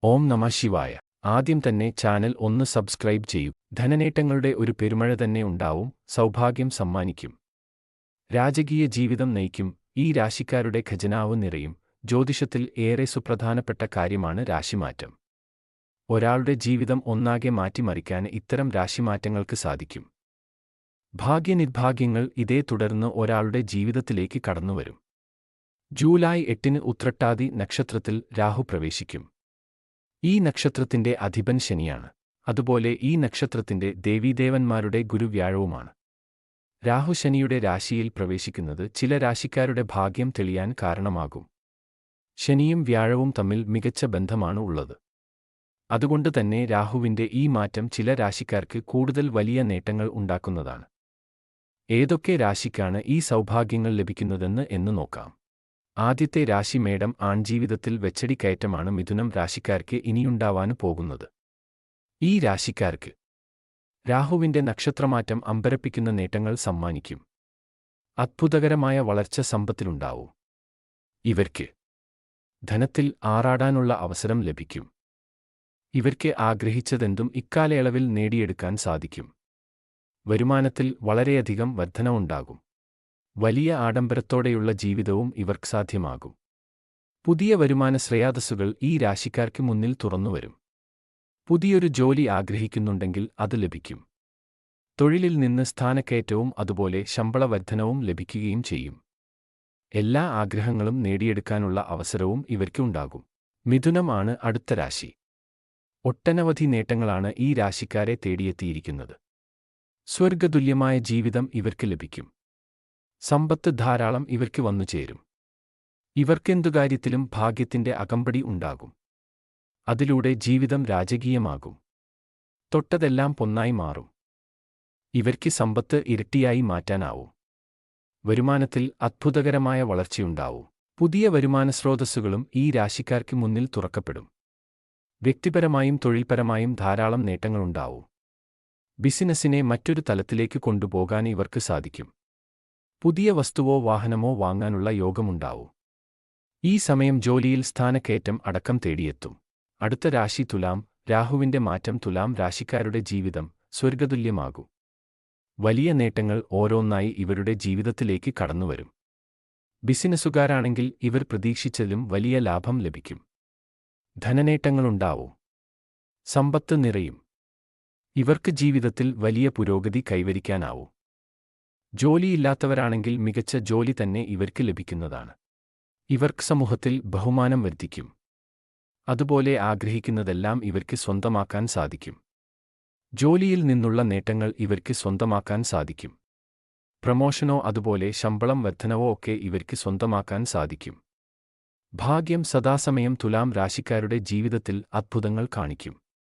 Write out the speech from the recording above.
ഓം നമഃ ശിവായ. ആദ്യം തന്നെ ചാനൽ ഒന്ന് സബ്സ്ക്രൈബ് ചെയ്യൂ. ധനനേട്ടങ്ങളുടെ ഒരു പെരുമഴ തന്നെ ഉണ്ടാവും, സൗഭാഗ്യം സമ്മാനിക്കും. രാജകീയ ജീവിതം നയിക്കും. ഈ രാശിക്കാരുടെ ഖജനാവ് നിറയും. ജ്യോതിഷത്തിൽ ഏറെ സുപ്രധാനപ്പെട്ട കാര്യമാണ് രാശിമാറ്റം. ഒരാളുടെ ജീവിതം ഒന്നാകെ മാറ്റിമറിക്കാൻ ഇത്തരം രാശിമാറ്റങ്ങൾക്ക് സാധിക്കും. ഭാഗ്യനിർഭാഗ്യങ്ങൾ ഇതേ തുടർന്ന് ഒരാളുടെ ജീവിതത്തിലേക്ക് കടന്നുവരും. ജൂലൈ 8-ന് ഉത്രട്ടാതി നക്ഷത്രത്തിൽ രാഹു പ്രവേശിക്കും. ഈ നക്ഷത്രത്തിന്റെ അധിപൻ ശനിയാണ്. അതുപോലെ ഈ നക്ഷത്രത്തിന്റെ ദേവീദേവന്മാരുടെ ഗുരു വ്യാഴവുമാണ്. രാഹു ശനിയുടെ രാശിയിൽ പ്രവേശിക്കുന്നത് ചില രാശിക്കാരുടെ ഭാഗ്യം തെളിയാൻ കാരണമാകും. ശനിയും വ്യാഴവും തമ്മിൽ മികച്ച ബന്ധമാണ് ഉള്ളത്. അതുകൊണ്ട് തന്നെ രാഹുവിന്റെ ഈ മാറ്റം ചില രാശിക്കാർക്ക് കൂടുതൽ വലിയ നേട്ടങ്ങൾ ഉണ്ടാക്കുന്നതാണ്. ഏതൊക്കെ രാശിക്കാണ് ഈ സൗഭാഗ്യങ്ങൾ ലഭിക്കുന്നതെന്ന് നോക്കാം. ആദ്യത്തെ രാശി മേടം. ആൺജീവിതത്തിൽ വെച്ചടിക്കയറ്റമാണ് മിഥുനം രാശിക്കാർക്ക് ഇനിയുണ്ടാവാൻ പോകുന്നത്. ഈ രാശിക്കാർക്ക് രാഹുവിന്റെ നക്ഷത്രമാറ്റം അമ്പരപ്പിക്കുന്ന നേട്ടങ്ങൾ സമ്മാനിക്കും. അത്ഭുതകരമായ വളർച്ച സമ്പത്തിലുണ്ടാവും. ഇവർക്ക് ധനത്തിൽ ആറാടാനുള്ള അവസരം ലഭിക്കും. ഇവർക്ക് ആഗ്രഹിച്ചതെന്തും ഇക്കാലയളവിൽ നേടിയെടുക്കാൻ സാധിക്കും. വരുമാനത്തിൽ വളരെയധികം വർധനവുണ്ടാകും. വലിയ ആഡംബരത്തോടെയുള്ള ജീവിതവും ഇവർക്ക് സാധ്യമാകും. പുതിയ വരുമാന ശ്രേയാതസ്സുകൾ ഈ രാശിക്കാർക്ക് മുന്നിൽ തുറന്നുവരും. പുതിയൊരു ജോലി ആഗ്രഹിക്കുന്നുണ്ടെങ്കിൽ അത് ലഭിക്കും. തൊഴിലിൽ നിന്ന് സ്ഥാനക്കയറ്റവും അതുപോലെ ശമ്പള വർധനവും ലഭിക്കുകയും ചെയ്യും. എല്ലാ ആഗ്രഹങ്ങളും നേടിയെടുക്കാനുള്ള അവസരവും ഇവർക്ക് ഉണ്ടാകും. മിഥുനം ആണ് അടുത്ത രാശി. ഒട്ടനവധി നേട്ടങ്ങളാണ് ഈ രാശിക്കാരെ തേടിയെത്തിയിരിക്കുന്നത്. സ്വർഗതുല്യമായ ജീവിതം ഇവർക്ക് ലഭിക്കും. സമ്പത്ത് ധാരാളം ഇവർക്ക് വന്നുചേരും. ഇവർക്കെന്തു കാര്യത്തിലും ഭാഗ്യത്തിന്റെ അകമ്പടി ഉണ്ടാകും. അതിലൂടെ ജീവിതം രാജകീയമാകും. തൊട്ടതെല്ലാം പൊന്നായി മാറും. ഇവർക്ക് സമ്പത്ത് ഇരട്ടിയായി മാറ്റാനാവും. വരുമാനത്തിൽ അത്ഭുതകരമായ വളർച്ചയുണ്ടാവും. പുതിയ വരുമാന സ്രോതസ്സുകളും ഈ രാശിക്കാർക്ക് മുന്നിൽ തുറക്കപ്പെടും. വ്യക്തിപരമായും തൊഴിൽപരമായും ധാരാളം നേട്ടങ്ങളുണ്ടാവും. ബിസിനസ്സിനെ മറ്റൊരു തലത്തിലേക്ക് കൊണ്ടുപോകാൻ ഇവർക്ക് സാധിക്കും. പുതിയ വസ്തുവോ വാഹനമോ വാങ്ങാനുള്ള യോഗമുണ്ടാവും. ഈ സമയം ജോലിയിൽ സ്ഥാനക്കയറ്റം അടക്കം തേടിയെത്തും. അടുത്ത രാശി തുലാം. രാഹുവിന്റെ മാറ്റം തുലാം രാശിക്കാരുടെ ജീവിതം സ്വർഗതുല്യമാകും. വലിയ നേട്ടങ്ങൾ ഓരോന്നായി ഇവരുടെ ജീവിതത്തിലേക്ക് കടന്നുവരും. ബിസിനസ്സുകാരാണെങ്കിൽ ഇവർ പ്രതീക്ഷിച്ചതിലും വലിയ ലാഭം ലഭിക്കും. ധനനേട്ടങ്ങളുണ്ടാവും. സമ്പത്ത് നിറയും. ഇവർക്ക് ജീവിതത്തിൽ വലിയ പുരോഗതി കൈവരിക്കാനാവും. ജോലിയില്ലാത്തവരാണെങ്കിൽ മികച്ച ജോലി തന്നെ ഇവർക്ക് ലഭിക്കുന്നതാണ്. ഇവർക്ക് സമൂഹത്തിൽ ബഹുമാനം വർദ്ധിക്കും. അതുപോലെ ആഗ്രഹിക്കുന്നതെല്ലാം ഇവർക്ക് സ്വന്തമാക്കാൻ സാധിക്കും. ജോലിയിൽ നിന്നുള്ള നേട്ടങ്ങൾ ഇവർക്ക് സ്വന്തമാക്കാൻ സാധിക്കും. പ്രമോഷനോ അതുപോലെ ശമ്പളം വർധനവോ ഒക്കെ ഇവർക്ക് സ്വന്തമാക്കാൻ സാധിക്കും. ഭാഗ്യം സദാസമയം തുലാം രാശിക്കാരുടെ ജീവിതത്തിൽ അത്ഭുതങ്ങൾ കാണിക്കും.